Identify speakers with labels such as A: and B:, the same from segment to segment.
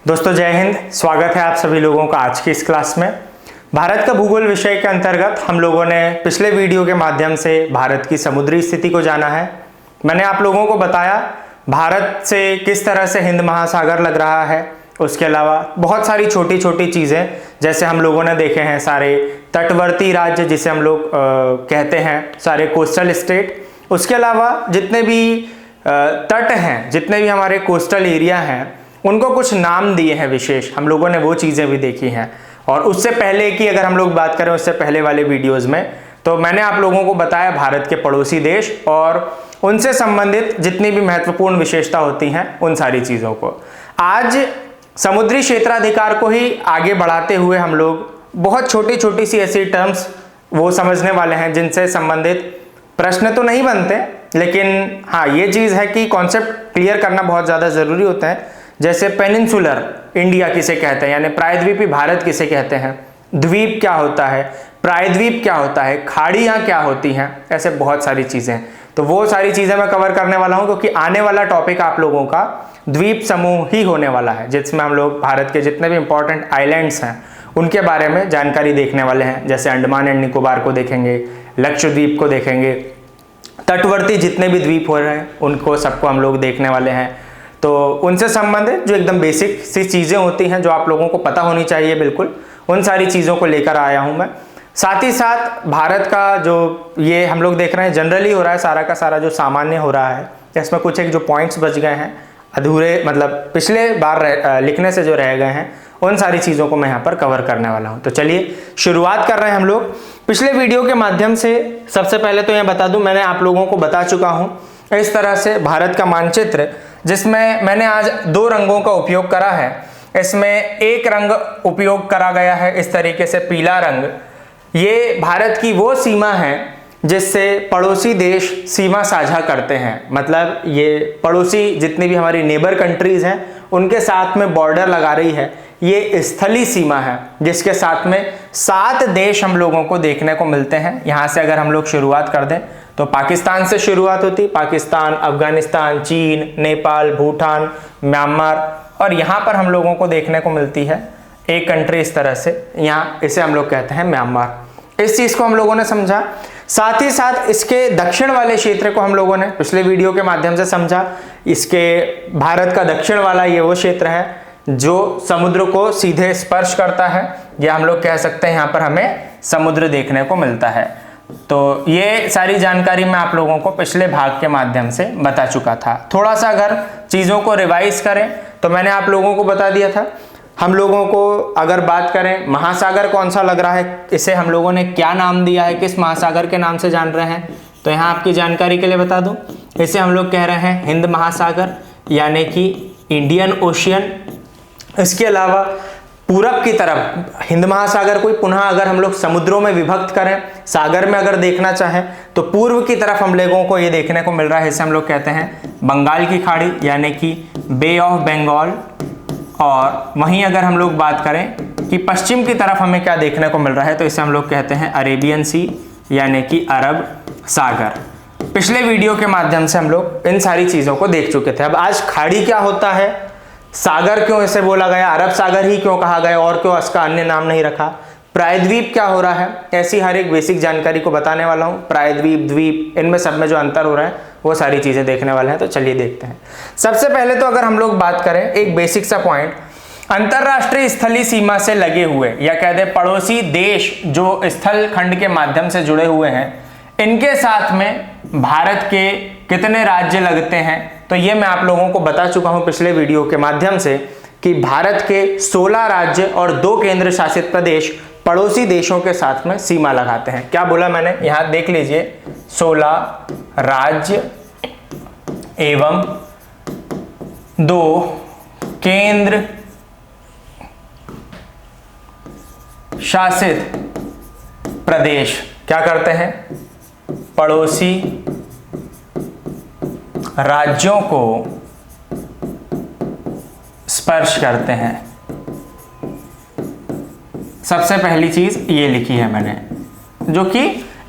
A: दोस्तों जय हिंद। स्वागत है आप सभी लोगों का आज की इस क्लास में। भारत का भूगोल विषय के अंतर्गत हम लोगों ने पिछले वीडियो के माध्यम से भारत की समुद्री स्थिति को जाना है। मैंने आप लोगों को बताया भारत से किस तरह से हिंद महासागर लग रहा है। उसके अलावा बहुत सारी छोटी छोटी चीज़ें जैसे हम लोगों ने देखे हैं सारे तटवर्ती राज्य जिसे हम लोग कहते हैं, सारे कोस्टल स्टेट। उसके अलावा जितने भी तट हैं, जितने भी हमारे कोस्टल एरिया हैं, उनको कुछ नाम दिए हैं विशेष, हम लोगों ने वो चीज़ें भी देखी हैं। और उससे पहले की अगर हम लोग बात करें, उससे पहले वाले वीडियोस में तो मैंने आप लोगों को बताया भारत के पड़ोसी देश और उनसे संबंधित जितनी भी महत्वपूर्ण विशेषता होती हैं उन सारी चीज़ों को। आज समुद्री क्षेत्राधिकार को ही आगे बढ़ाते हुए हम लोग बहुत छोटी छोटी सी ऐसी टर्म्स वो समझने वाले हैं जिनसे संबंधित प्रश्न तो नहीं बनते, लेकिन हाँ ये चीज़ है कि कॉन्सेप्ट क्लियर करना बहुत ज़्यादा ज़रूरी होता है। जैसे पेनिनसुलर इंडिया किसे कहते हैं, यानी प्रायद्वीपी भारत किसे कहते हैं, द्वीप क्या होता है, प्रायद्वीप क्या होता है, खाड़ियाँ क्या होती हैं, ऐसे बहुत सारी चीज़ें। तो वो सारी चीज़ें मैं कवर करने वाला हूँ क्योंकि आने वाला टॉपिक आप लोगों का द्वीप समूह ही होने वाला है, जिसमें हम लोग भारत के जितने भी इंपॉर्टेंट आइलैंड्स हैं उनके बारे में जानकारी देखने वाले हैं। जैसे अंडमान एंड निकोबार को देखेंगे, लक्षद्वीप को देखेंगे, तटवर्ती जितने भी द्वीप हो रहे हैं उनको सबको हम लोग देखने वाले हैं। तो उनसे संबंधित जो एकदम बेसिक सी चीज़ें होती हैं जो आप लोगों को पता होनी चाहिए, बिल्कुल उन सारी चीज़ों को लेकर आया हूं मैं। साथ ही साथ भारत का जो ये हम लोग देख रहे हैं जनरली हो रहा है, सारा का सारा जो सामान्य हो रहा है, इसमें कुछ एक जो पॉइंट्स बच गए हैं अधूरे, मतलब पिछले बार लिखने से जो रह गए हैं, उन सारी चीज़ों को मैं यहाँ पर कवर करने वाला हूँ। तो चलिए शुरुआत कर रहे हैं हम लोग पिछले वीडियो के माध्यम से। सबसे पहले तो यह बता दूँ, मैंने आप लोगों को बता चुका हूँ इस तरह से भारत का मानचित्र, जिसमें मैंने आज दो रंगों का उपयोग करा है। इसमें एक रंग उपयोग करा गया है इस तरीके से, पीला रंग। ये भारत की वो सीमा है जिससे पड़ोसी देश सीमा साझा करते हैं, मतलब ये पड़ोसी जितनी भी हमारी नेबर कंट्रीज हैं उनके साथ में बॉर्डर लगा रही है। ये स्थलीय सीमा है जिसके साथ में 7 देश हम लोगों को देखने को मिलते हैं। यहाँ से अगर हम लोग शुरुआत कर दें तो पाकिस्तान से शुरुआत होती, पाकिस्तान, अफगानिस्तान, चीन, नेपाल, भूटान, म्यांमार, और यहाँ पर हम लोगों को देखने को मिलती है एक कंट्री इस तरह से, यहाँ इसे हम लोग कहते हैं म्यांमार। इस चीज़ को हम लोगों ने समझा। साथ ही साथ इसके दक्षिण वाले क्षेत्र को हम लोगों ने पिछले वीडियो के माध्यम से समझा। इसके भारत का दक्षिण वाला ये वो क्षेत्र है जो समुद्र को सीधे स्पर्श करता है, या हम लोग कह सकते हैं यहाँ पर हमें समुद्र देखने को मिलता है। तो ये सारी जानकारी मैं आप लोगों को पिछले भाग के माध्यम से बता चुका था। थोड़ा सा अगर चीज़ों को रिवाइज करें तो मैंने आप लोगों को बता दिया था, हम लोगों को अगर बात करें महासागर कौन सा लग रहा है, इसे हम लोगों ने क्या नाम दिया है, किस महासागर के नाम से जान रहे हैं, तो यहाँ आपकी जानकारी के लिए बता दूँ, इसे हम लोग कह रहे हैं हिंद महासागर यानी कि इंडियन ओशियन। इसके अलावा पूरब की तरफ हिंद महासागर को पुनः अगर हम लोग समुद्रों में विभक्त करें, सागर में अगर देखना चाहें तो पूर्व की तरफ हम लोगों को ये देखने को मिल रहा है, इसे हम लोग कहते हैं बंगाल की खाड़ी यानी कि बे ऑफ बंगाल। और वहीं अगर हम लोग बात करें कि पश्चिम की तरफ हमें क्या देखने को मिल रहा है, तो इसे हम लोग कहते हैं अरेबियन सी यानी कि अरब सागर। पिछले वीडियो के माध्यम से हम लोग इन सारी चीज़ों को देख चुके थे। अब आज खाड़ी क्या होता है, सागर क्यों इसे बोला गया, अरब सागर ही क्यों कहा गया और क्यों इसका अन्य नाम नहीं रखा, प्रायद्वीप क्या हो रहा है, ऐसी हर एक बेसिक जानकारी को बताने वाला हूँ। प्रायद्वीप, द्वीप, इनमें सब में जो अंतर हो रहा है वो सारी चीज़ें देखने वाले हैं। तो चलिए देखते हैं। सबसे पहले तो अगर हम लोग बात करें एक बेसिक सा पॉइंट, अंतरराष्ट्रीय स्थलीय सीमा से लगे हुए या कह दे पड़ोसी देश जो स्थल खंड के माध्यम से जुड़े हुए हैं, इनके साथ में भारत के कितने राज्य लगते हैं, तो ये मैं आप लोगों को बता चुका हूं पिछले वीडियो के माध्यम से कि भारत के 16 राज्य और 2 केंद्र शासित प्रदेश पड़ोसी देशों के साथ में सीमा लगाते हैं। क्या बोला मैंने, यहां देख लीजिए, 16 राज्य एवं 2 केंद्र शासित प्रदेश क्या करते हैं, पड़ोसी राज्यों को स्पर्श करते हैं। सबसे पहली चीज ये लिखी है मैंने, जो कि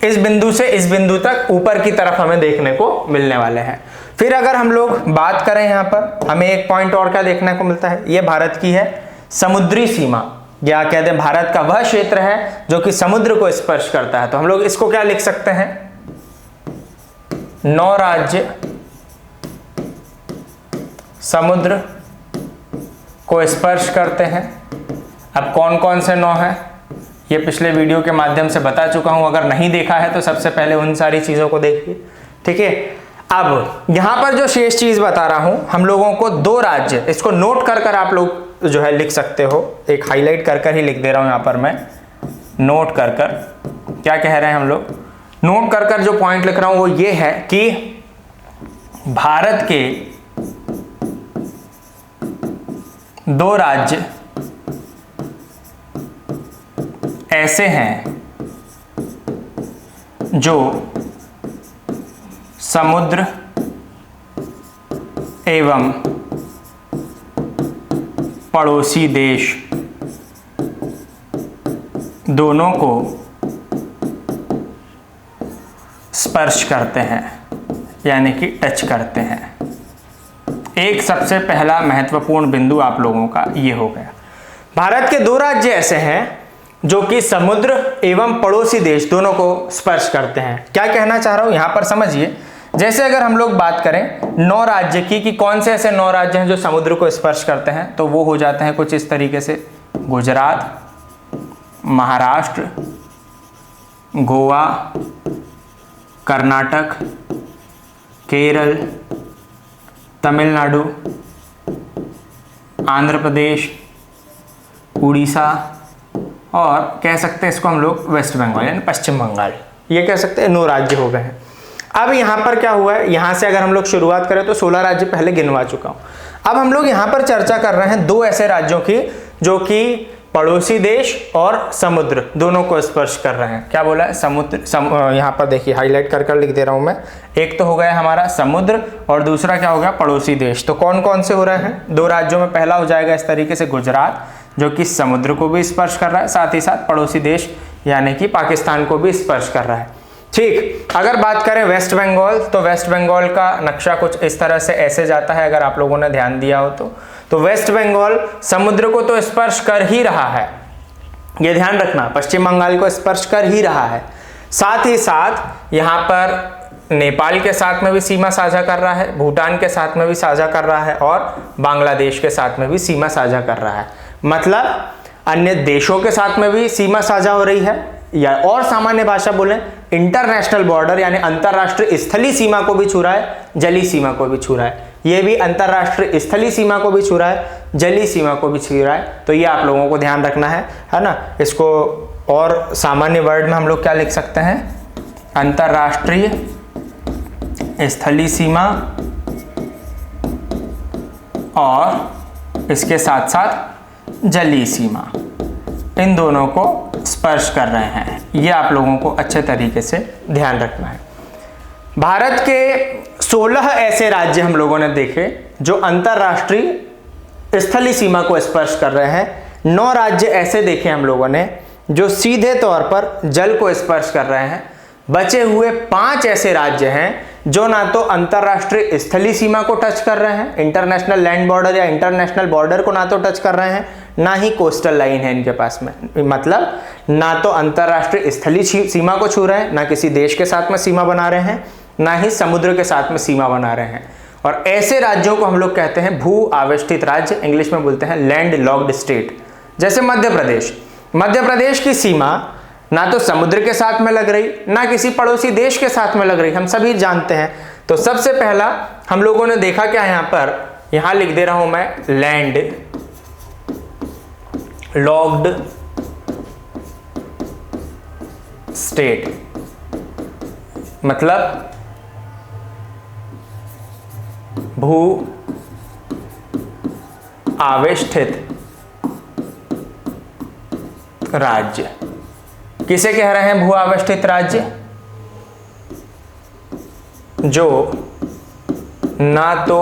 A: इस बिंदु से इस बिंदु तक ऊपर की तरफ हमें देखने को मिलने वाले हैं। फिर अगर हम लोग बात करें यहाँ पर, हमें एक पॉइंट और क्या देखने को मिलता है, ये भारत की है समुद्री सीमा, या कहते हैं भारत का वह क्षेत्र है जो कि समुद्र को स्पर्श करता है। तो हम लोग इसको क्या लिख सकते हैं, 9 राज्य समुद्र को स्पर्श करते हैं। अब कौन कौन से 9 हैं, ये पिछले वीडियो के माध्यम से बता चुका हूं, अगर नहीं देखा है तो सबसे पहले उन सारी चीजों को देखिए, ठीक है। अब यहां पर जो शेष चीज बता रहा हूं, हम लोगों को 2 राज्य, इसको नोट कर कर आप लोग जो है लिख सकते हो, एक हाईलाइट कर कर ही लिख दे रहा हूं यहां पर मैं, नोट कर कर। क्या कह रहे हैं हम लोग, नोट कर कर जो पॉइंट लिख रहा हूं वो ये है कि भारत के 2 राज्य ऐसे हैं जो समुद्र एवं पड़ोसी देश दोनों को स्पर्श करते हैं, यानी कि टच करते हैं। एक सबसे पहला महत्वपूर्ण बिंदु आप लोगों का ये हो गया। भारत के 2 राज्य ऐसे हैं जो कि समुद्र एवं पड़ोसी देश दोनों को स्पर्श करते हैं। क्या कहना चाह रहा हूं यहां पर समझिए, जैसे अगर हम लोग बात करें 9 राज्य की कि कौन से ऐसे 9 राज्य हैं जो समुद्र को स्पर्श करते हैं, तो वो हो जाते हैं कुछ इस तरीके से, गुजरात, महाराष्ट्र, गोवा, कर्नाटक, केरल, तमिलनाडु, आंध्र प्रदेश, उड़ीसा, और कह सकते हैं इसको हम लोग वेस्ट बंगाल यानी पश्चिम बंगाल, ये कह सकते हैं 9 राज्य हो गए हैं। अब यहाँ पर क्या हुआ है, यहाँ से अगर हम लोग शुरुआत करें तो 16 राज्य पहले गिनवा चुका हूँ। अब हम लोग यहाँ पर चर्चा कर रहे हैं 2 ऐसे राज्यों की जो कि पड़ोसी देश और समुद्र दोनों को स्पर्श कर रहे हैं। क्या बोला है, समुद्र, यहाँ पर देखिए हाईलाइट कर कर लिख दे रहा हूँ मैं। एक तो हो गया हमारा समुद्र और दूसरा क्या हो गया, पड़ोसी देश। तो कौन कौन से हो रहे हैं, 2 राज्यों में पहला हो जाएगा इस तरीके से गुजरात, जो कि समुद्र को भी स्पर्श कर रहा है, साथ ही साथ पड़ोसी देश यानी कि पाकिस्तान को भी स्पर्श कर रहा है। ठीक, अगर बात करें वेस्ट बंगाल, तो वेस्ट बंगाल का नक्शा कुछ इस तरह से ऐसे जाता है, अगर आप लोगों ने ध्यान दिया हो तो वेस्ट बंगाल समुद्र को तो स्पर्श कर ही रहा है, ये ध्यान रखना, पश्चिम बंगाल को स्पर्श कर ही रहा है। साथ ही साथ यहाँ पर नेपाल के साथ में भी सीमा साझा कर रहा है, भूटान के साथ में भी साझा कर रहा है, और बांग्लादेश के साथ में भी सीमा साझा कर रहा है। मतलब अन्य देशों के साथ में भी सीमा साझा हो रही है, या और सामान्य भाषा बोलें इंटरनेशनल बॉर्डर यानी अंतरराष्ट्रीय स्थलीय सीमा को भी छू रहा है, जलीय सीमा को भी छू रहा है। ये भी अंतरराष्ट्रीय स्थलीय सीमा को भी छू रहा है, जलीय सीमा को भी छू रहा है। तो ये आप लोगों को ध्यान रखना है ना। इसको और सामान्य वर्ड में हम लोग क्या लिख सकते हैं, अंतरराष्ट्रीय स्थलीय सीमा और इसके साथ साथ जलीय सीमा, इन दोनों को स्पर्श कर रहे हैं। ये आप लोगों को अच्छे तरीके से ध्यान रखना है। भारत के 16 ऐसे राज्य हम लोगों ने देखे जो अंतरराष्ट्रीय स्थलीय सीमा को स्पर्श कर रहे हैं। 9 राज्य ऐसे देखे हम लोगों ने जो सीधे तौर पर जल को स्पर्श कर रहे हैं। बचे हुए 5 ऐसे राज्य हैं जो ना तो अंतरराष्ट्रीय स्थलीय सीमा को टच कर रहे हैं, इंटरनेशनल लैंड बॉर्डर या इंटरनेशनल बॉर्डर को ना तो टच कर रहे हैं, ना ही कोस्टल लाइन है इनके पास में। मतलब ना तो अंतरराष्ट्रीय स्थलीय सीमा को छू रहे हैं, ना किसी देश के साथ में सीमा बना रहे हैं, ना ही समुद्र के साथ में सीमा बना रहे हैं। और ऐसे राज्यों को हम लोग कहते हैं भू आवेष्टित राज्य, इंग्लिश में बोलते हैं लैंड लॉक्ड स्टेट। जैसे मध्य प्रदेश, मध्य प्रदेश की सीमा ना तो समुद्र के साथ में लग रही, ना किसी पड़ोसी देश के साथ में लग रही, हम सभी जानते हैं। तो सबसे पहला हम लोगों ने देखा क्या, यहां पर, यहां लिख दे रहा हूं मैं लैंड लॉक्ड स्टेट, मतलब भू आवेष्टित राज्य। किसे कह रहे हैं भू आवेष्टित राज्य? जो ना तो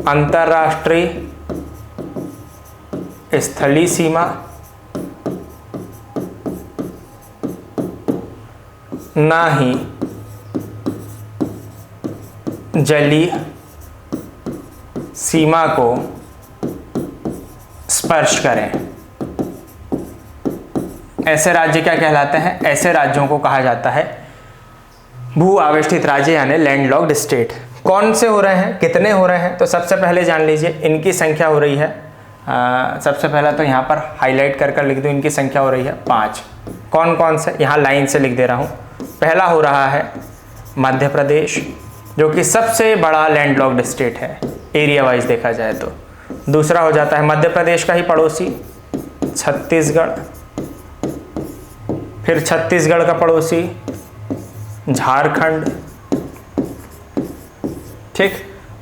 A: अंतरराष्ट्रीय स्थलीय सीमा, ना ही जलीय सीमा को स्पर्श करें, ऐसे राज्य क्या कहलाते हैं? ऐसे राज्यों को कहा जाता है भू आवेष्टित राज्य यानी लैंडलॉक्ड स्टेट। कौन से हो रहे हैं, कितने हो रहे हैं? तो सबसे पहले जान लीजिए इनकी संख्या हो रही है, सबसे पहला तो यहाँ पर हाईलाइट कर लिख दूँ, इनकी संख्या हो रही है 5। कौन कौन से? यहाँ लाइन से लिख दे रहा हूँ। पहला हो रहा है मध्य प्रदेश, जो कि सबसे बड़ा लैंडलॉक्ड स्टेट है एरिया वाइज देखा जाए तो। दूसरा हो जाता है मध्य प्रदेश का ही पड़ोसी छत्तीसगढ़, फिर छत्तीसगढ़ का पड़ोसी झारखंड, ठीक।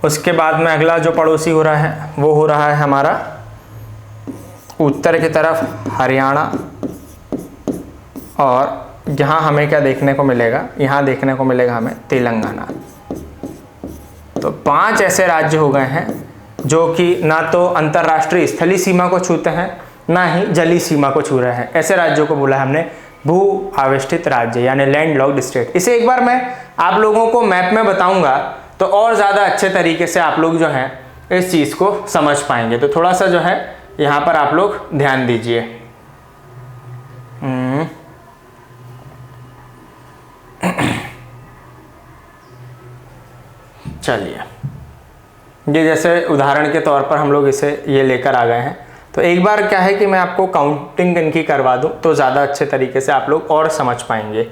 A: उसके बाद में अगला जो पड़ोसी हो रहा है वो हो रहा है हमारा उत्तर की तरफ हरियाणा, और यहाँ हमें क्या देखने को मिलेगा? यहाँ देखने को मिलेगा हमें तेलंगाना। तो 5 ऐसे राज्य हो गए हैं जो कि ना तो अंतर्राष्ट्रीय स्थलीय सीमा को छूते हैं, ना ही जलीय सीमा को छू रहे हैं। ऐसे राज्यों को बोला हमने भू आवेष्टित राज्य यानी लैंडलॉक्ड स्टेट। इसे एक बार मैं आप लोगों को मैप में बताऊंगा तो और ज़्यादा अच्छे तरीके से आप लोग जो है इस चीज़ को समझ पाएंगे। तो थोड़ा सा जो है यहाँ पर आप लोग ध्यान दीजिए। चलिए, ये जैसे उदाहरण के तौर पर हम लोग इसे ये लेकर आ गए हैं। तो एक बार क्या है कि मैं आपको काउंटिंग इनकी करवा दूं तो ज़्यादा अच्छे तरीके से आप लोग और समझ पाएंगे,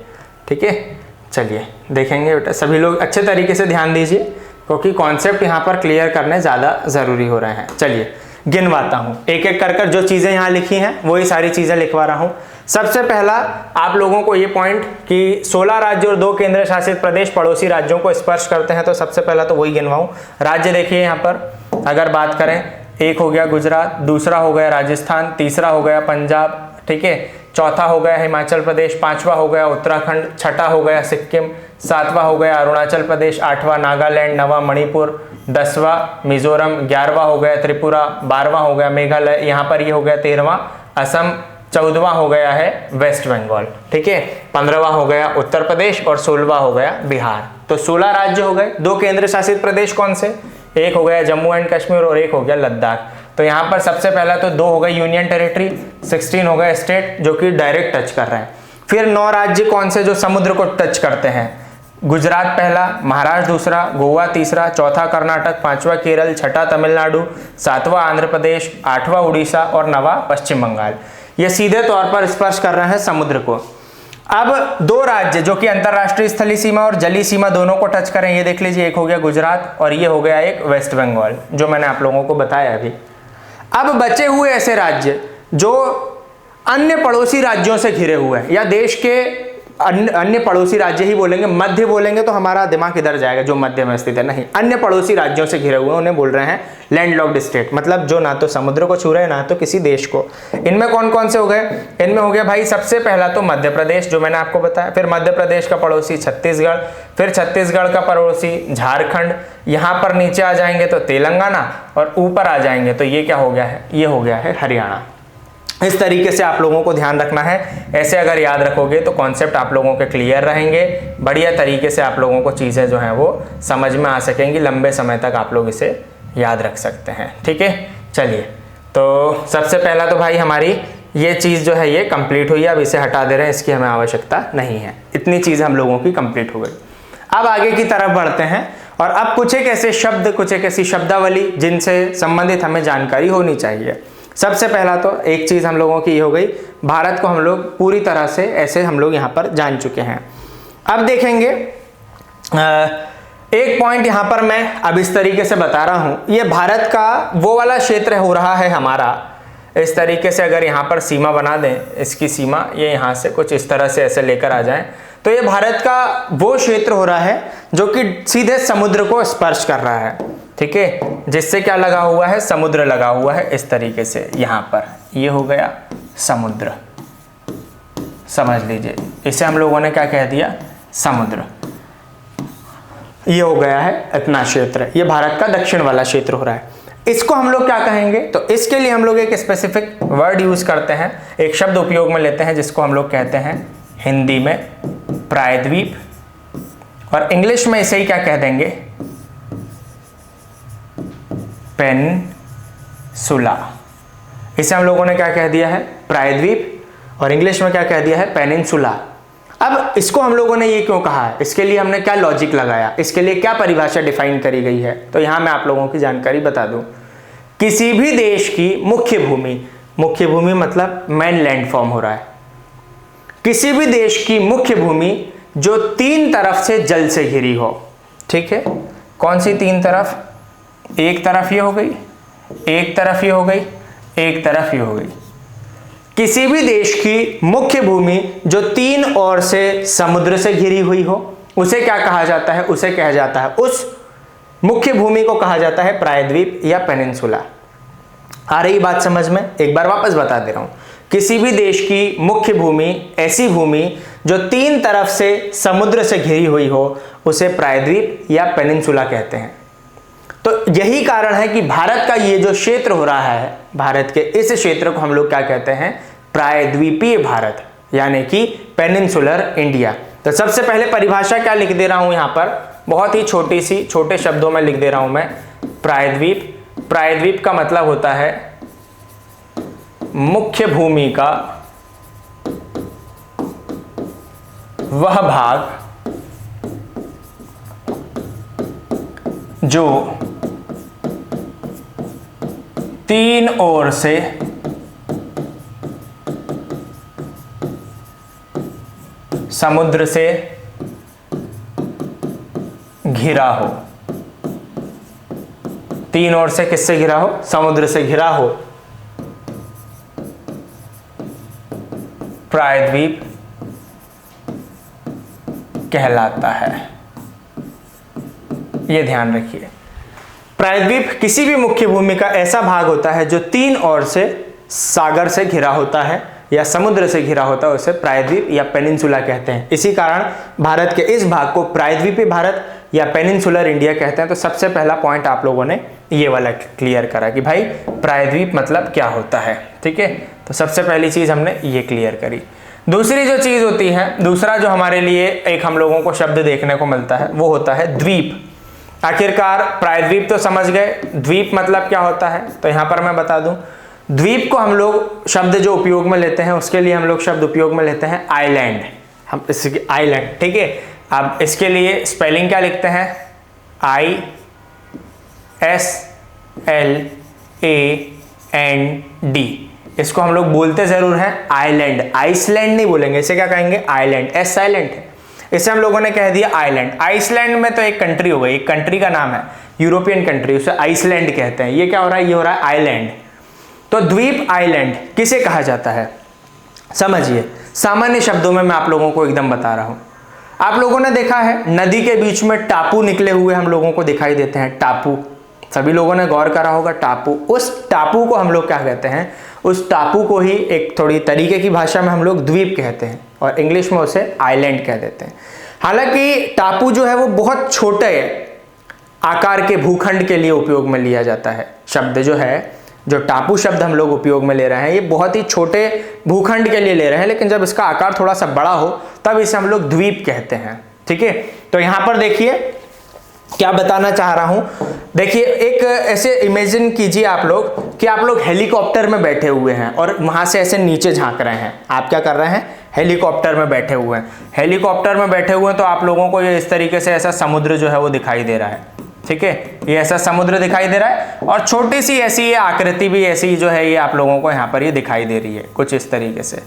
A: ठीक है। चलिए देखेंगे बेटा, सभी लोग अच्छे तरीके से ध्यान दीजिए क्योंकि कॉन्सेप्ट यहाँ पर क्लियर करने ज़्यादा ज़रूरी हो रहे हैं। चलिए गिनवाता हूँ, एक एक कर जो चीज़ें यहाँ लिखी हैं वही सारी चीज़ें लिखवा रहा हूँ। सबसे पहला आप लोगों को ये पॉइंट कि 16 राज्य और 2 केंद्र शासित प्रदेश पड़ोसी राज्यों को स्पर्श करते हैं, तो सबसे पहला तो वही गिनवाऊँ। राज्य देखिए यहाँ पर अगर बात करें, एक हो गया गुजरात, दूसरा हो गया राजस्थान, तीसरा हो गया पंजाब, ठीक है, चौथा हो गया हिमाचल प्रदेश, पांचवा हो गया उत्तराखंड, छठा हो गया सिक्किम, सातवां हो गया अरुणाचल प्रदेश, आठवां नागालैंड, नवा मणिपुर, 10वां मिजोरम, 11वां हो गया त्रिपुरा, 12वां हो गया मेघालय, यहाँ पर ये हो गया 13वां असम, 14वां हो गया है वेस्ट बंगाल, ठीक है, 15वां हो गया उत्तर प्रदेश और 16वां हो गया बिहार। तो 16 राज्य हो गए। 2 केंद्र शासित प्रदेश कौन से? एक हो गया जम्मू एंड कश्मीर और एक हो गया लद्दाख। तो यहाँ पर सबसे पहला तो 2 हो गए यूनियन टेरिटरी, 16 हो गए स्टेट जो कि डायरेक्ट टच कर रहे हैं। फिर 9 राज्य कौन से जो समुद्र को टच करते हैं? गुजरात पहला, महाराष्ट्र दूसरा, गोवा तीसरा, चौथा कर्नाटक, 5वां केरल, छठा तमिलनाडु, 7वां आंध्र प्रदेश, 8वां उड़ीसा और 9वां पश्चिम बंगाल। ये सीधे तौर पर स्पर्श कर रहे हैं समुद्र को। अब 2 राज्य जो कि अंतरराष्ट्रीय स्थलीय सीमा और जलीय सीमा दोनों को टच करें, ये देख लीजिए, एक हो गया गुजरात और ये हो गया एक वेस्ट बंगाल, जो मैंने आप लोगों को बताया अभी। अब बचे हुए ऐसे राज्य जो अन्य पड़ोसी राज्यों से घिरे हुए हैं, या देश के अन्य पड़ोसी राज्य ही बोलेंगे, मध्य बोलेंगे तो हमारा दिमाग इधर जाएगा जो मध्य में स्थित है, नहीं, अन्य पड़ोसी राज्यों से घिरे हुए हैं, उन्हें बोल रहे हैं लैंडलॉक्ड स्टेट, मतलब जो ना तो समुद्र को छू रहे हैं ना तो किसी देश को। इनमें कौन कौन से हो गए? इनमें हो गया भाई सबसे पहला तो मध्य प्रदेश, जो मैंने आपको बताया, फिर मध्य प्रदेश का पड़ोसी छत्तीसगढ़, फिर छत्तीसगढ़ का पड़ोसी झारखंड, यहाँ पर नीचे आ जाएंगे तो तेलंगाना और ऊपर आ जाएंगे तो ये क्या हो गया है? ये हो गया है हरियाणा। इस तरीके से आप लोगों को ध्यान रखना है। ऐसे अगर याद रखोगे तो कॉन्सेप्ट आप लोगों के क्लियर रहेंगे, बढ़िया तरीके से आप लोगों को चीज़ें जो हैं वो समझ में आ सकेंगी, लंबे समय तक आप लोग इसे याद रख सकते हैं, ठीक है। चलिए, तो सबसे पहला तो भाई हमारी ये चीज़ जो है ये कंप्लीट हुई, अब इसे हटा दे रहे हैं, इसकी हमें आवश्यकता नहीं है। इतनी चीज़ हम लोगों की कंप्लीट हो गई। अब आगे की तरफ बढ़ते हैं और अब कुछ एक ऐसे शब्द, कुछ एक ऐसी शब्दावली जिनसे संबंधित हमें जानकारी होनी चाहिए। सबसे पहला तो एक चीज़ हम लोगों की ये हो गई, भारत को हम लोग पूरी तरह से ऐसे हम लोग यहाँ पर जान चुके हैं। अब देखेंगे एक पॉइंट यहाँ पर मैं अब इस तरीके से बता रहा हूँ, ये भारत का वो वाला क्षेत्र हो रहा है हमारा। इस तरीके से अगर यहाँ पर सीमा बना दें, इसकी सीमा ये यहाँ से कुछ इस तरह से ऐसे लेकर आ जाएं, तो ये भारत का वो क्षेत्र हो रहा है जो कि सीधे समुद्र को स्पर्श कर रहा है, ठीक है, जिससे क्या लगा हुआ है? समुद्र लगा हुआ है इस तरीके से। यहाँ पर ये हो गया समुद्र, समझ लीजिए, इसे हम लोगों ने क्या कह दिया? समुद्र। ये हो गया है इतना क्षेत्र, ये भारत का दक्षिण वाला क्षेत्र हो रहा है। इसको हम लोग क्या कहेंगे? तो इसके लिए हम लोग एक स्पेसिफिक वर्ड यूज करते हैं, एक शब्द उपयोग में लेते हैं जिसको हम लोग कहते हैं हिंदी में प्रायद्वीप, और इंग्लिश में इसे ही क्या कह देंगे? पेनिनसुला। इसे हम लोगों ने क्या कह दिया है, प्रायद्वीप, और इंग्लिश में क्या कह दिया है, पेनिनसुला। अब इसको हम लोगों ने ये क्यों कहा है, इसके लिए हमने क्या लॉजिक लगाया, इसके लिए क्या परिभाषा डिफाइन करी गई है, तो यहां मैं आप लोगों की जानकारी बता दूं। किसी भी देश की मुख्य भूमि मतलब मेन लैंड फॉर्म हो रहा है, किसी भी देश की मुख्य भूमि जो तीन तरफ से जल से घिरी हो, ठीक है। कौन सी तीन तरफ, एक तरफ ये हो गई, एक तरफ ये हो गई, एक तरफ ये हो गई। किसी भी देश की मुख्य भूमि जो तीन ओर से समुद्र से घिरी हुई हो, उसे क्या कहा जाता है, उसे कहा जाता है, उस मुख्य भूमि को कहा जाता है प्रायद्वीप या पेनिनसुला। आ रही बात समझ में, एक बार वापस बता दे रहा हूं। किसी भी देश की मुख्य भूमि, ऐसी भूमि जो तीन तरफ से समुद्र से घिरी हुई हो, उसे प्रायद्वीप या पेनिनसुला कहते हैं। तो यही कारण है कि भारत का ये जो क्षेत्र हो रहा है, भारत के इस क्षेत्र को हम लोग क्या कहते हैं, प्रायद्वीपीय भारत, यानी कि पेनिनसुलर इंडिया। तो सबसे पहले परिभाषा क्या लिख दे रहा हूं यहां पर, बहुत ही छोटे शब्दों में लिख दे रहा हूं मैं, प्रायद्वीप। प्रायद्वीप का मतलब होता है मुख्य भूमि का वह भाग जो तीन ओर से समुद्र से घिरा हो, तीन ओर से किससे घिरा हो, समुद्र से घिरा हो, प्रायद्वीप कहलाता है। यह ध्यान रखिए, प्रायद्वीप किसी भी मुख्य भूमि का ऐसा भाग होता है जो तीन ओर से सागर से घिरा होता है या समुद्र से घिरा होता है, उसे प्रायद्वीप या पेनिनसुला कहते हैं। इसी कारण भारत के इस भाग को प्रायद्वीपीय भारत या पेनिनसुलर इंडिया कहते हैं। तो सबसे पहला पॉइंट आप लोगों ने ये वाला क्लियर करा कि भाई प्रायद्वीप मतलब क्या होता है, ठीक है। तो सबसे पहली चीज हमने ये क्लियर करी। दूसरी जो चीज होती है, दूसरा जो हमारे लिए एक हम लोगों को शब्द देखने को मिलता है, वो होता है द्वीप। आखिरकार प्रायद्वीप तो समझ गए, द्वीप मतलब क्या होता है, तो यहां पर मैं बता दूं, द्वीप को हम लोग शब्द जो उपयोग में लेते हैं, उसके लिए हम लोग शब्द उपयोग में लेते हैं आइलैंड। हम इसकी आइलैंड, ठीक है। अब इसके लिए स्पेलिंग क्या लिखते हैं, ISLAND। इसको हम लोग बोलते जरूर हैं आइलैंड, आइसलैंड नहीं बोलेंगे, इसे क्या कहेंगे, आइलैंड, एस साइलेंट है, इसे हम लोगों ने कह दिया आइलैंड। आइसलैंड में तो एक कंट्री हो गई, एक कंट्री का नाम है, यूरोपियन कंट्री, उसे आइसलैंड कहते हैं। ये क्या हो रहा है, ये हो रहा है आइलैंड। तो द्वीप, आइलैंड किसे कहा जाता है, समझिए। सामान्य शब्दों में मैं आप लोगों को एकदम बता रहा हूं। आप लोगों ने देखा है नदी के बीच में टापू निकले हुए हम लोगों को दिखाई देते हैं, टापू, सभी लोगों ने गौर करा होगा, टापू। उस टापू को हम लोग क्या कहते हैं, उस टापू को ही एक थोड़ी तरीके की भाषा में हम लोग द्वीप कहते हैं और इंग्लिश में उसे आइलैंड कह देते हैं। हालांकि टापू जो है वो बहुत छोटे आकार के भूखंड के लिए उपयोग में लिया जाता है। शब्द जो है, जो टापू शब्द हम लोग उपयोग में ले रहे हैं, ये बहुत ही छोटे भूखंड के लिए ले रहे हैं, लेकिन जब इसका आकार थोड़ा सा बड़ा हो तब इसे हम लोग द्वीप कहते हैं, ठीक है। तो यहां पर देखिए क्या बताना चाह रहा हूं, देखिए एक ऐसे इमेजिन कीजिए आप लोग कि आप लोग हेलीकॉप्टर में बैठे हुए हैं और वहां से ऐसे नीचे झांक रहे हैं। आप क्या कर रहे हैं, हेलीकॉप्टर में बैठे हुए हैं, हेलीकॉप्टर में बैठे हुए हैं, तो आप लोगों को ये इस तरीके से ऐसा समुद्र जो है वो दिखाई दे रहा है, ठीक है। ये ऐसा समुद्र दिखाई दे रहा है और छोटी सी ऐसी ये आकृति भी ऐसी जो है ये आप लोगों को यहाँ पर ये दिखाई दे रही है कुछ इस तरीके से।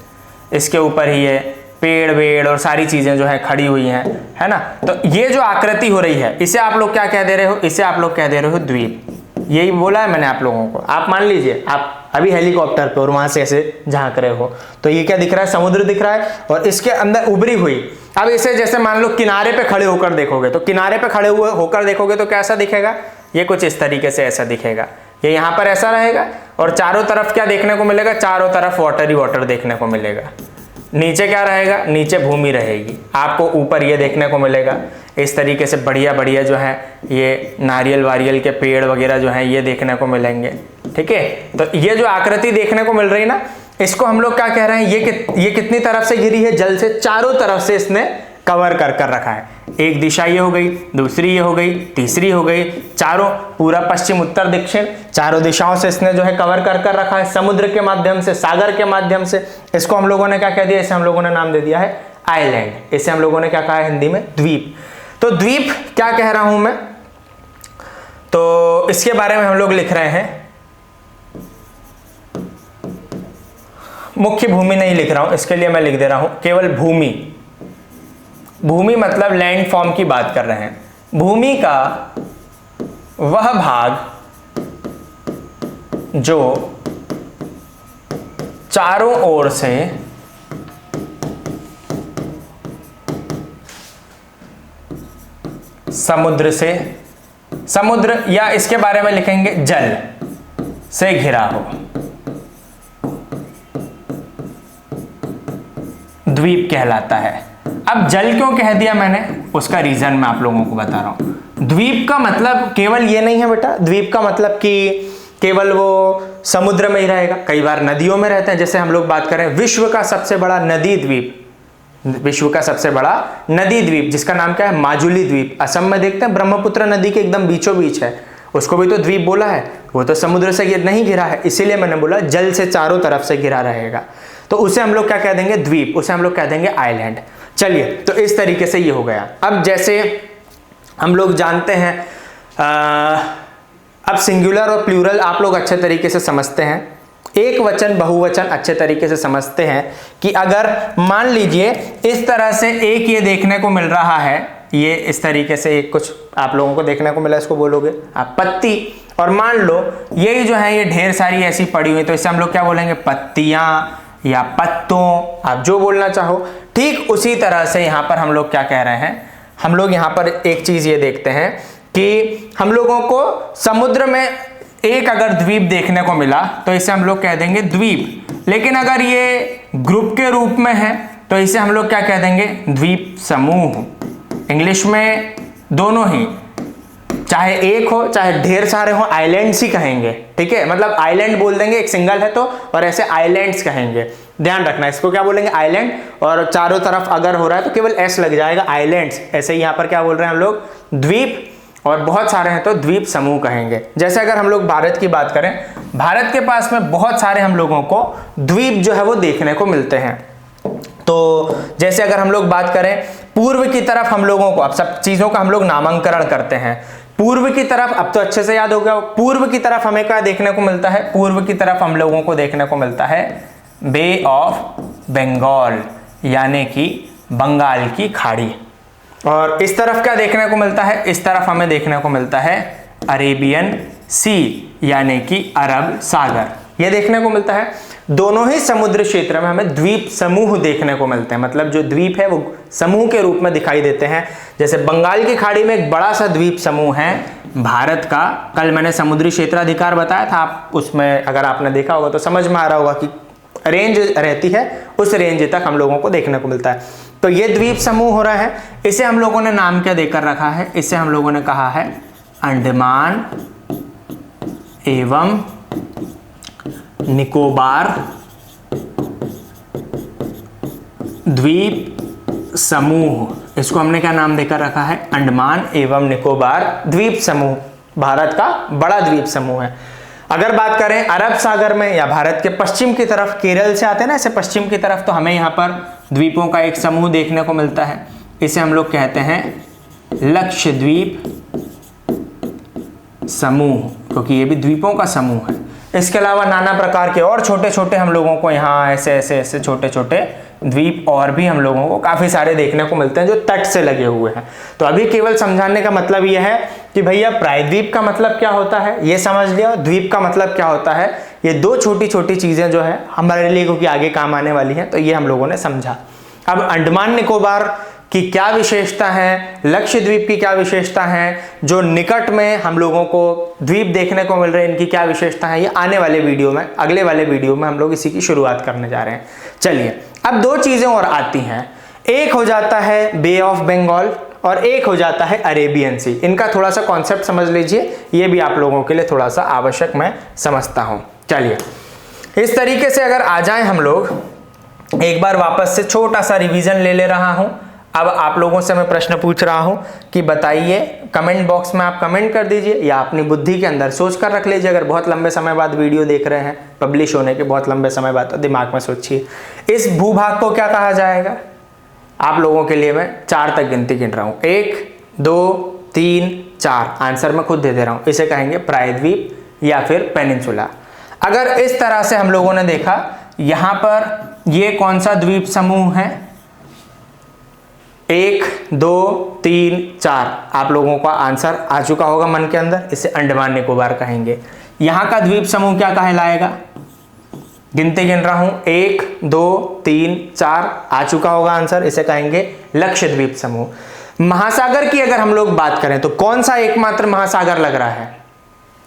A: इसके ऊपर ही ये पेड़ वेड़ और सारी चीजें जो है खड़ी हुई हैं, है ना। तो ये जो आकृति हो रही है, इसे आप लोग क्या कह दे रहे हो, इसे आप लोग कह दे रहे हो द्वीप। यही बोला है मैंने आप लोगों को। आप मान लीजिए आप अभी हेलीकॉप्टर पे और वहां से ऐसे झांक रहे हो, तो ये क्या दिख रहा है, समुद्र दिख रहा है और इसके अंदर उभरी हुई। अब इसे जैसे मान लो किनारे पे खड़े होकर देखोगे, तो किनारे पे खड़े हुए होकर देखोगे तो कैसा दिखेगा, ये कुछ इस तरीके से ऐसा दिखेगा। ये यहाँ पर ऐसा रहेगा और चारों तरफ क्या देखने को मिलेगा, चारों तरफ वाटर ही वाटर देखने को मिलेगा। नीचे क्या रहेगा, नीचे भूमि रहेगी। आपको ऊपर ये देखने को मिलेगा इस तरीके से बढ़िया बढ़िया जो है ये नारियल वारियल के पेड़ वगैरह जो है ये देखने को मिलेंगे, ठीक है। तो ये जो आकृति देखने को मिल रही है ना, इसको हम लोग क्या कह रहे हैं, ये कितनी तरफ से घिरी है, जल से चारों तरफ से इसने कवर कर रखा है। एक दिशा ये हो गई, दूसरी ये हो गई, तीसरी हो गई, चारों पूरा पश्चिम उत्तर दक्षिण चारों दिशाओं से इसने जो है कवर कर कर रखा है, समुद्र के माध्यम से, सागर के माध्यम से। इसको हम लोगों ने क्या कह दिया, इसे हम लोगों ने नाम दे दिया है आइलैंड। इसे हम लोगों ने क्या कहा है हिंदी में, द्वीप। तो द्वीप क्या कह रहा हूं मैं, तो इसके बारे में हम लोग लिख रहे हैं, मुख्य भूमि नहीं लिख रहा हूं, इसके लिए मैं लिख दे रहा हूं केवल भूमि। भूमि मतलब लैंड फॉर्म की बात कर रहे हैं। भूमि का वह भाग जो चारों ओर से समुद्र से, समुद्र या इसके बारे में लिखेंगे जल से घिरा हो, द्वीप कहलाता है। अब जल क्यों कह दिया मैंने, उसका रीजन मैं आप लोगों को बता रहा हूं। द्वीप का मतलब केवल ये नहीं है बेटा, द्वीप का मतलब कि केवल वो समुद्र में ही रहेगा, कई बार नदियों में रहते हैं। जैसे हम लोग बात करें विश्व का सबसे बड़ा नदी द्वीप, विश्व का सबसे बड़ा नदी द्वीप जिसका नाम क्या है, माजुली द्वीप। असम में देखते हैं ब्रह्मपुत्र नदी के एकदम बीचों बीच है, उसको भी तो द्वीप बोला है, वो तो समुद्र से नहीं घिरा है, इसीलिए मैंने बोला जल से चारों तरफ से घिरा रहेगा, तो उसे हम लोग क्या कह देंगे, द्वीप, उसे हम लोग कह देंगे आइलैंड। चलिए, तो इस तरीके से ये हो गया। अब जैसे हम लोग जानते हैं, अब सिंगुलर और प्लूरल आप लोग अच्छे तरीके से समझते हैं, एक वचन बहुवचन अच्छे तरीके से समझते हैं कि अगर मान लीजिए इस तरह से एक ये देखने को मिल रहा है, ये इस तरीके से एक कुछ आप लोगों को देखने को मिला, इसको बोलोगे आप पत्ती, और मान लो यही जो है ये ढेर सारी ऐसी पड़ी हुई, तो इसे हम लोग क्या बोलेंगे, पत्तियां या पत्तों, आप जो बोलना चाहो। ठीक उसी तरह से यहाँ पर हम लोग क्या कह रहे हैं, हम लोग यहाँ पर एक चीज ये देखते हैं कि हम लोगों को समुद्र में एक अगर द्वीप देखने को मिला तो इसे हम लोग कह देंगे द्वीप, लेकिन अगर ये ग्रुप के रूप में है तो इसे हम लोग क्या कह देंगे, द्वीप समूह। इंग्लिश में दोनों ही, चाहे एक हो चाहे ढेर सारे हो, आइलैंड्स ही कहेंगे, ठीक है। मतलब आइलैंड बोल देंगे, एक सिंगल है तो, और ऐसे आइलैंड्स कहेंगे, ध्यान रखना, इसको क्या बोलेंगे, आइलैंड, और चारों तरफ अगर हो रहा है तो केवल एस लग जाएगा, आइलैंड्स। ऐसे ही यहाँ पर क्या बोल रहे हैं हम लोग, द्वीप, और बहुत सारे हैं तो द्वीप समूह कहेंगे। जैसे अगर हम लोग भारत की बात करें, भारत के पास में बहुत सारे हम लोगों को द्वीप जो है वो देखने को मिलते हैं। तो जैसे अगर हम लोग बात करें पूर्व की तरफ, हम लोगों को अब सब चीजों का हम लोग नामांकन करते हैं। पूर्व की तरफ, अब तो अच्छे से याद हो गया, पूर्व की तरफ हमें क्या देखने को मिलता है, पूर्व की तरफ हम लोगों को देखने को मिलता है बे ऑफ बंगाल, यानी कि बंगाल की खाड़ी। और इस तरफ क्या देखने को मिलता है, इस तरफ हमें देखने को मिलता है अरेबियन सी, यानी कि अरब सागर, ये देखने को मिलता है। दोनों ही समुद्र क्षेत्र में हमें द्वीप समूह देखने को मिलते हैं, मतलब जो द्वीप है वो समूह के रूप में दिखाई देते हैं। जैसे बंगाल की खाड़ी में एक बड़ा सा द्वीप समूह है भारत का, कल मैंने समुद्री क्षेत्राधिकार बताया था, आप उसमें अगर आपने देखा होगा तो समझ में आ रहा होगा कि रेंज रहती है, उस रेंज तक हम लोगों को देखने को मिलता है। तो ये द्वीप समूह हो रहा है, इसे हम लोगों ने नाम क्या देकर रखा है, इसे हम लोगों ने कहा है अंडमान एवं निकोबार द्वीप समूह। इसको हमने क्या नाम देकर रखा है, अंडमान एवं निकोबार द्वीप समूह, भारत का बड़ा द्वीप समूह है। अगर बात करें अरब सागर में या भारत के पश्चिम की तरफ, केरल से आते हैं ना ऐसे पश्चिम की तरफ, तो हमें यहाँ पर द्वीपों का एक समूह देखने को मिलता है, इसे हम लोग कहते हैं लक्षद्वीप समूह, क्योंकि ये भी द्वीपों का समूह है। इसके अलावा नाना प्रकार के और छोटे छोटे हम लोगों को यहाँ ऐसे छोटे छोटे द्वीप और भी हम लोगों को काफी सारे देखने को मिलते हैं जो तट से लगे हुए हैं। तो अभी केवल समझाने का मतलब यह है कि भैया प्रायद्वीप का मतलब क्या होता है ये समझ लिया, द्वीप का मतलब क्या होता है, ये दो छोटी छोटी चीजें जो है हमारे लिए क्योंकि आगे काम आने वाली हैं, तो ये हम लोगों ने समझा। अब अंडमान निकोबार की क्या विशेषता है, लक्षद्वीप की क्या विशेषता है, जो निकट में हम लोगों को द्वीप देखने को मिल रहे हैं इनकी क्या विशेषता है, ये आने वाले वीडियो में, अगले वाले वीडियो में हम लोग इसी की शुरुआत करने जा रहे हैं। चलिए, अब दो चीजें और आती हैं, एक हो जाता है बे ऑफ बंगाल और एक हो जाता है अरेबियन सी। इनका थोड़ा सा कॉन्सेप्ट समझ लीजिए, ये भी आप लोगों के लिए थोड़ा सा आवश्यक मैं समझता हूं। चलिए, इस तरीके से अगर आ जाए हम लोग, एक बार वापस से छोटा सा रिवीजन ले रहा हूं। अब आप लोगों से मैं प्रश्न पूछ रहा हूं कि बताइए, कमेंट बॉक्स में आप कमेंट कर दीजिए या अपनी बुद्धि के अंदर सोच कर रख लीजिए। अगर बहुत लंबे समय बाद वीडियो देख रहे हैं, पब्लिश होने के बहुत लंबे समय बाद, तो दिमाग में सोचिए इस भूभाग को क्या कहा जाएगा। आप लोगों के लिए मैं 4 तक गिनती गिन रहा हूं, 1 2 3 4। आंसर मैं खुद दे दे रहा हूं, इसे कहेंगे प्रायद्वीप या फिर पेनिनसुला। अगर इस तरह से हम लोगों ने देखा, यहां पर ये कौन सा द्वीप समूह है, 1 2 3 4। आप लोगों का आंसर आ चुका होगा मन के अंदर, इसे अंडमान निकोबार कहेंगे। यहां का द्वीप समूह क्या कहलाएगा, गिनती गिन रहा हूं, 1 2 3 4। आ चुका होगा आंसर, इसे कहेंगे लक्षद्वीप समूह। महासागर की अगर हम लोग बात करें तो कौन सा एकमात्र महासागर लग रहा है,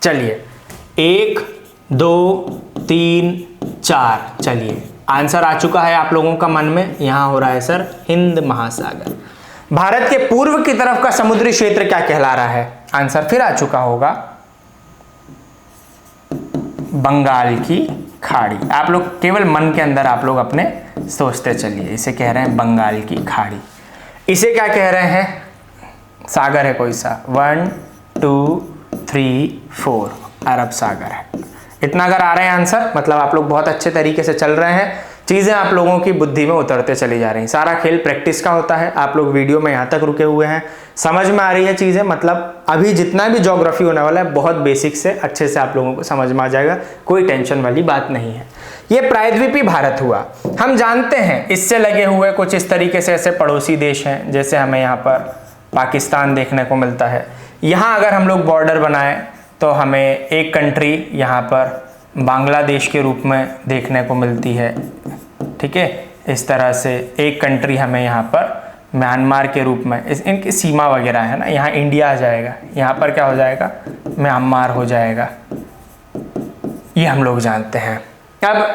A: चलिए 1 2 3 4। चलिए आंसर आ चुका है आप लोगों का मन में, यहां हो रहा है सर हिंद महासागर। भारत के पूर्व की तरफ का समुद्री क्षेत्र क्या कहला रहा है, आंसर फिर आ चुका होगा बंगाल की खाड़ी। आप लोग केवल मन के अंदर आप लोग अपने सोचते चलिए, इसे कह रहे हैं बंगाल की खाड़ी। इसे क्या कह रहे हैं, सागर है कोई सा, 1 2 3 4, अरब सागर है। इतना अगर आ रहे हैं आंसर, मतलब आप लोग बहुत अच्छे तरीके से चल रहे हैं, चीजें आप लोगों की बुद्धि में उतरते चली जा रही हैं। सारा खेल प्रैक्टिस का होता है। आप लोग वीडियो में यहाँ तक रुके हुए हैं, समझ में आ रही है चीजें, मतलब अभी जितना भी ज्योग्राफी होने वाला है बहुत बेसिक से अच्छे से आप लोगों को समझ में आ जाएगा, कोई टेंशन वाली बात नहीं है। ये प्रायद्वीपीय भारत हुआ। हम जानते हैं इससे लगे हुए कुछ इस तरीके से ऐसे पड़ोसी देश हैं, जैसे हमें यहाँ पर पाकिस्तान देखने को मिलता है। यहाँ अगर हम लोग बॉर्डर बनाएं तो हमें एक कंट्री यहाँ पर बांग्लादेश के रूप में देखने को मिलती है, ठीक है। इस तरह से एक कंट्री हमें यहाँ पर म्यांमार के रूप में, इनकी सीमा वगैरह है ना, यहाँ इंडिया आ जाएगा, यहाँ पर क्या हो जाएगा, म्यांमार हो जाएगा, ये हम लोग जानते हैं। अब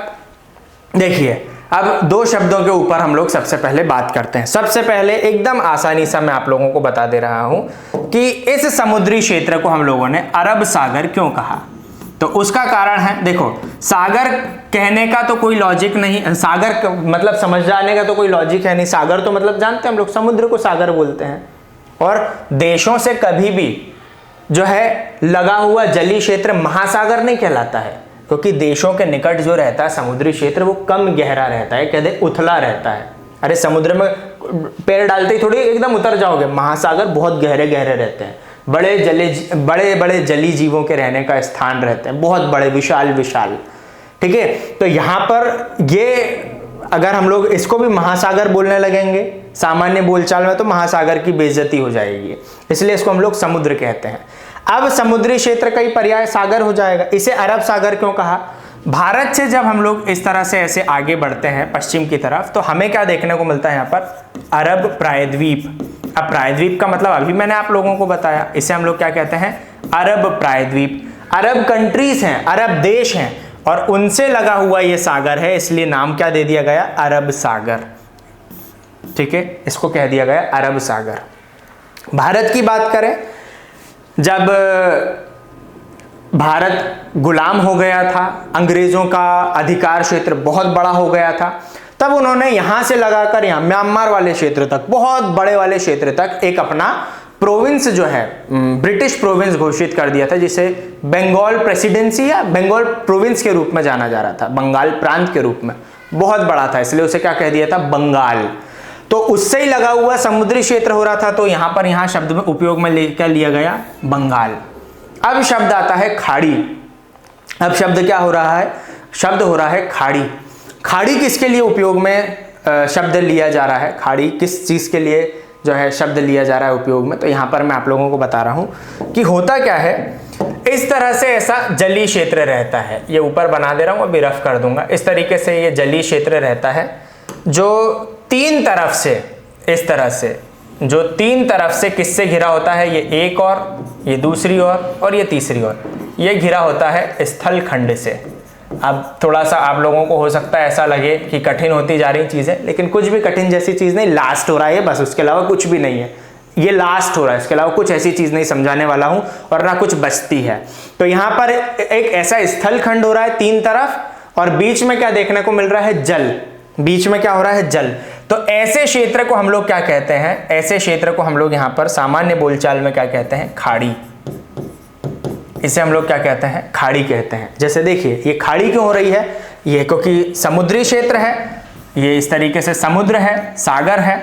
A: देखिए, अब 2 शब्दों के ऊपर हम लोग सबसे पहले बात करते हैं। सबसे पहले एकदम आसानी से मैं आप लोगों को बता दे रहा हूं कि इस समुद्री क्षेत्र को हम लोगों ने अरब सागर क्यों कहा। तो उसका कारण है, देखो सागर कहने का तो कोई लॉजिक नहीं, सागर मतलब समझ जाने का तो कोई लॉजिक है नहीं। सागर तो मतलब जानते हैं हम लोग, समुद्र को सागर बोलते हैं। और देशों से कभी भी जो है लगा हुआ जलीय क्षेत्र महासागर नहीं कहलाता है, क्योंकि देशों के निकट जो रहता है समुद्री क्षेत्र वो कम गहरा रहता है, कहते उथला रहता है। अरे समुद्र में पैर डालते ही थोड़ी एकदम उतर जाओगे, महासागर बहुत गहरे गहरे रहते हैं, बड़े बड़े जलीय जीवों के रहने का स्थान रहते हैं, बहुत बड़े विशाल विशाल, ठीक है। तो यहाँ पर ये अगर हम लोग इसको भी महासागर बोलने लगेंगे सामान्य बोलचाल में तो महासागर की बेइज्जती हो जाएगी, इसलिए इसको हम लोग समुद्र कहते हैं। अब समुद्री क्षेत्र कई पर्याय सागर हो जाएगा। इसे अरब सागर क्यों कहा, भारत से जब हम लोग इस तरह से ऐसे आगे बढ़ते हैं पश्चिम की तरफ तो हमें क्या देखने को मिलता है यहाँ पर, अरब प्रायद्वीप। अब प्रायद्वीप का मतलब अभी मैंने आप लोगों को बताया, इसे हम लोग क्या कहते हैं, अरब प्रायद्वीप। अरब कंट्रीज हैं, अरब देश हैं और उनसे लगा हुआ ये सागर है, इसलिए नाम क्या दे दिया गया, अरब सागर, ठीक है, इसको कह दिया गया अरब सागर। भारत की बात करें, जब भारत गुलाम हो गया था, अंग्रेजों का अधिकार क्षेत्र बहुत बड़ा हो गया था, तब उन्होंने यहां से लगाकर यहां म्यांमार वाले क्षेत्र तक, बहुत बड़े वाले क्षेत्र तक एक अपना प्रोविंस जो है ब्रिटिश प्रोविंस घोषित कर दिया था, जिसे बंगाल प्रेसिडेंसी या बंगाल प्रोविंस के रूप में जाना जा रहा था, बंगाल प्रांत के रूप में, बहुत बड़ा था इसलिए उसे क्या कह दिया था, बंगाल। तो उससे ही लगा हुआ समुद्री क्षेत्र हो रहा था, तो यहां शब्द में उपयोग में लेकर लिया गया बंगाल। अब शब्द आता है खाड़ी। अब शब्द क्या हो रहा है, शब्द हो रहा है खाड़ी। खाड़ी किसके लिए उपयोग में शब्द लिया जा रहा है, खाड़ी किस चीज के लिए जो है शब्द लिया जा रहा है उपयोग में, तो यहां पर मैं आप लोगों को बता रहा हूं कि होता क्या है, इस तरह से ऐसा जलीय क्षेत्र रहता है, ये ऊपर बना दे रहा हूं, अभी रफ कर दूंगा। इस तरीके से ये जलीय क्षेत्र रहता है जो 3 तरफ से, इस तरह से जो 3 तरफ से किससे घिरा होता है, ये एक और, ये दूसरी और ये तीसरी ओर, ये घिरा होता है स्थल खंड से। अब थोड़ा सा आप लोगों को हो सकता है ऐसा लगे कि कठिन होती जा रही चीजें, लेकिन कुछ भी कठिन जैसी चीज नहीं, लास्ट हो रहा है बस, उसके अलावा कुछ भी नहीं है, ये लास्ट हो रहा है, इसके अलावा कुछ ऐसी चीज नहीं समझाने वाला हूं और ना कुछ बचती है। तो यहां पर एक ऐसा स्थल खंड हो रहा है 3 तरफ और बीच में क्या देखने को मिल रहा है, जल, बीच में क्या हो रहा है, जल। तो ऐसे क्षेत्र को हम लोग क्या कहते हैं, ऐसे क्षेत्र को हम लोग यहां पर सामान्य बोलचाल में क्या कहते हैं, खाड़ी। इसे हम लोग क्या कहते हैं, खाड़ी कहते हैं। जैसे देखिए ये खाड़ी क्यों हो रही है, ये क्योंकि समुद्री क्षेत्र है, ये इस तरीके से समुद्र है, सागर है,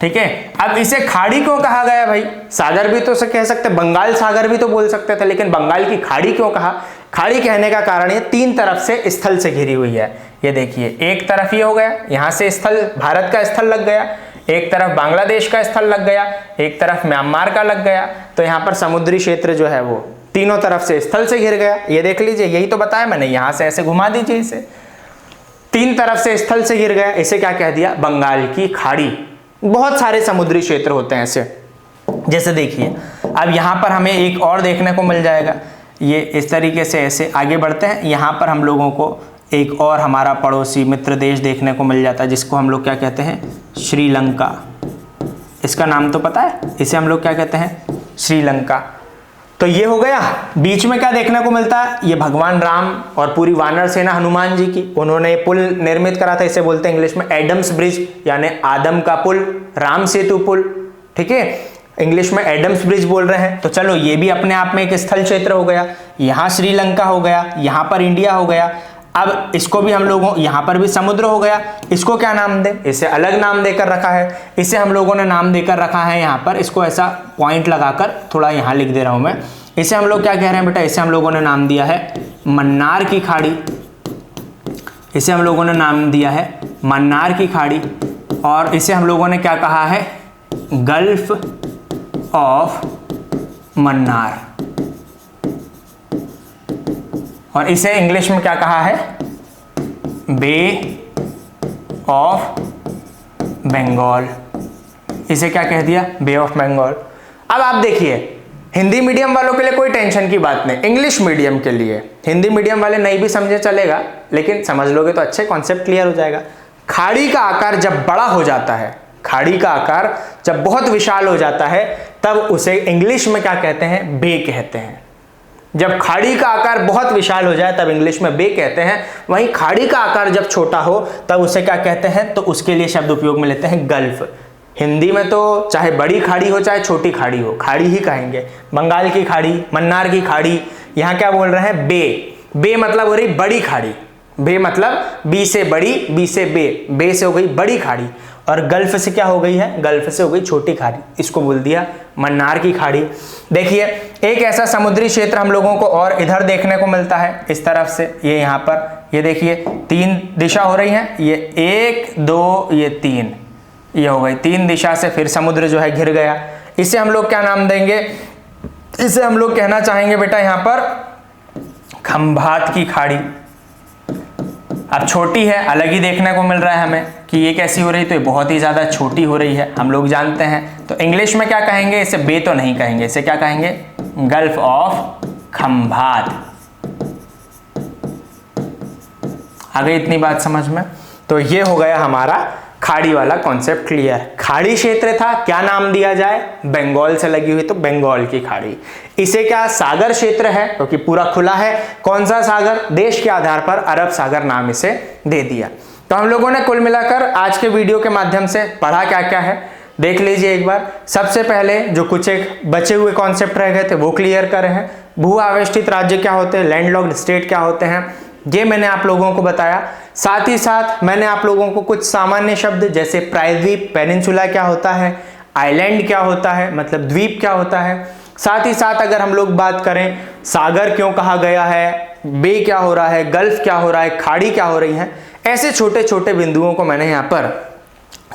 A: ठीक है। अब इसे खाड़ी क्यों कहा गया भाई, सागर भी तो कह सकते, बंगाल सागर भी तो बोल सकते थे, लेकिन बंगाल की खाड़ी क्यों कहा। खाड़ी कहने का कारण ये तीन तरफ से स्थल से घिरी हुई है। ये देखिए एक तरफ ये हो गया, यहां से स्थल, भारत का स्थल लग गया, एक तरफ बांग्लादेश का स्थल लग गया, एक तरफ म्यांमार का लग गया, तो यहां पर समुद्री क्षेत्र जो है वो तीनों तरफ से स्थल से घिर गया। ये देख लीजिए, यही तो बताया मैंने, यहां से ऐसे घुमा दीजिए, इसे तीन तरफ से स्थल से घिर गया, इसे क्या कह दिया, बंगाल की खाड़ी। बहुत सारे समुद्री क्षेत्र होते हैं ऐसे। जैसे देखिए अब यहां पर हमें एक और देखने को मिल जाएगा, ये इस तरीके से ऐसे आगे बढ़ते हैं, यहां पर हम लोगों को एक और हमारा पड़ोसी मित्र देश देखने को मिल जाता है, जिसको हम लोग क्या कहते हैं, श्रीलंका। इसका नाम तो पता है, इसे हम लोग क्या कहते हैं, श्रीलंका। तो ये हो गया। बीच में क्या देखने को मिलता है, ये भगवान राम और पूरी वानर सेना हनुमान जी की, उन्होंने पुल निर्मित करा था, इसे बोलते हैं इंग्लिश में एडम्स ब्रिज, यानी आदम का पुल, राम सेतु पुल, ठीक है, इंग्लिश में एडम्स ब्रिज बोल रहे हैं। तो चलो ये भी अपने आप में एक स्थल क्षेत्र हो गया। यहाँ श्रीलंका हो गया, यहाँ पर इंडिया हो गया। अब इसको भी हम लोगों, यहाँ पर भी समुद्र हो गया, इसको क्या नाम दें, इसे अलग नाम देकर रखा है, इसे हम लोगों ने नाम देकर रखा है यहाँ पर, इसको ऐसा पॉइंट लगाकर थोड़ा यहाँ लिख दे रहा हूँ मैं, इसे हम लोग क्या कह रहे हैं बेटा, इसे हम लोगों ने नाम दिया है मन्नार की खाड़ी। इसे हम लोगों ने नाम दिया है मन्नार की खाड़ी, और इसे हम लोगों ने क्या कहा है, गल्फ ऑफ मन्नार, और इसे इंग्लिश में क्या कहा है, बे ऑफ बंगाल। इसे क्या कह दिया, बे ऑफ बंगाल। अब आप देखिए, हिंदी मीडियम वालों के लिए कोई टेंशन की बात नहीं, इंग्लिश मीडियम के लिए, हिंदी मीडियम वाले नहीं भी समझे चलेगा, लेकिन समझ लोगे तो अच्छे कॉन्सेप्ट क्लियर हो जाएगा। खाड़ी का आकार जब बड़ा हो जाता है, खाड़ी का आकार जब बहुत विशाल हो जाता है, तब उसे इंग्लिश में क्या कहते हैं, बे कहते हैं। जब खाड़ी का आकार बहुत विशाल हो जाए तब इंग्लिश में बे कहते हैं। वहीं खाड़ी का आकार जब छोटा हो तब उसे क्या कहते हैं, तो उसके लिए शब्द उपयोग में लेते हैं गल्फ। हिंदी में तो चाहे बड़ी खाड़ी हो चाहे छोटी खाड़ी हो, खाड़ी ही कहेंगे। बंगाल की खाड़ी, मन्नार की खाड़ी, यहाँ क्या बोल रहे हैं, बे। बे मतलब हो रही बड़ी खाड़ी, बे मतलब बी से बड़ी, बी से बे, बे से हो गई बड़ी खाड़ी, और गल्फ से क्या हो गई है, गल्फ से हो गई छोटी खाड़ी, इसको बोल दिया मन्नार की खाड़ी। देखिए एक ऐसा समुद्री क्षेत्र हम लोगों को और इधर देखने को मिलता है, इस तरफ से, ये यहाँ पर, ये देखिए तीन दिशा हो रही है, ये एक दो ये तीन, ये हो गई तीन दिशा से, फिर समुद्र जो है घिर गया। इसे हम लोग क्या नाम देंगे, इसे हम लोग कहना चाहेंगे बेटा यहाँ पर खंभात की खाड़ी। अब छोटी है, अलग ही देखने को मिल रहा है हमें कि ये कैसी हो रही, तो ये बहुत ही ज्यादा छोटी हो रही है, हम लोग जानते हैं। तो इंग्लिश में क्या कहेंगे, इसे बे तो नहीं कहेंगे, इसे क्या कहेंगे, गल्फ ऑफ खंभात। आ गई इतनी बात समझ में। तो ये हो गया हमारा खाड़ी वाला कॉन्सेप्ट क्लियर। खाड़ी क्षेत्र था, क्या नाम दिया जाए, बंगाल से लगी हुई तो बंगाल की खाड़ी। इसे क्या सागर क्षेत्र है, क्योंकि पूरा खुला है। कौन सा सागर, देश के आधार पर अरब सागर नाम इसे दे दिया। तो हम लोगों ने कुल मिलाकर आज के वीडियो के माध्यम से पढ़ा क्या क्या है, देख लीजिए एक बार। सबसे पहले जो कुछ एक बचे हुए कॉन्सेप्ट रह गए थे वो क्लियर करे हैं। भू आवेष्टित राज्य क्या होते हैं, लैंडलॉक्ड स्टेट क्या होते हैं, ये मैंने आप लोगों को बताया। साथ ही साथ मैंने आप लोगों को कुछ सामान्य शब्द जैसे प्रायद्वीप, पेनिनसुला क्या होता है, आइलैंड क्या होता है, मतलब द्वीप क्या होता है। साथ ही साथ अगर हम लोग बात करें सागर क्यों कहा गया है, बे क्या हो रहा है, गल्फ क्या हो रहा है, खाड़ी क्या हो रही है, ऐसे छोटे छोटे बिंदुओं को मैंने यहाँ पर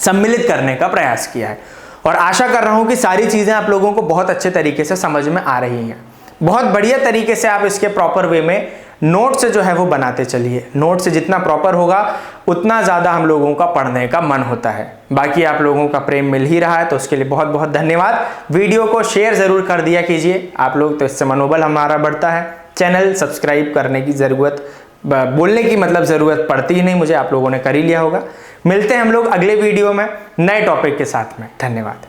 A: सम्मिलित करने का प्रयास किया है। और आशा कर रहा हूँ कि सारी चीज़ें आप लोगों को बहुत अच्छे तरीके से समझ में आ रही हैं। बहुत बढ़िया तरीके से आप इसके प्रॉपर वे में नोट से जो है वो बनाते चलिए। नोट से जितना प्रॉपर होगा उतना ज़्यादा हम लोगों का पढ़ने का मन होता है। बाकी आप लोगों का प्रेम मिल ही रहा है, तो उसके लिए बहुत बहुत धन्यवाद। वीडियो को शेयर ज़रूर कर दिया कीजिए आप लोग, तो इससे मनोबल हमारा बढ़ता है। चैनल सब्सक्राइब करने की ज़रूरत, बोलने की मतलब ज़रूरत पड़ती ही नहीं, मुझे आप लोगों ने कर ही लिया होगा। मिलते हैं हम लोग अगले वीडियो में नए टॉपिक के साथ में। धन्यवाद।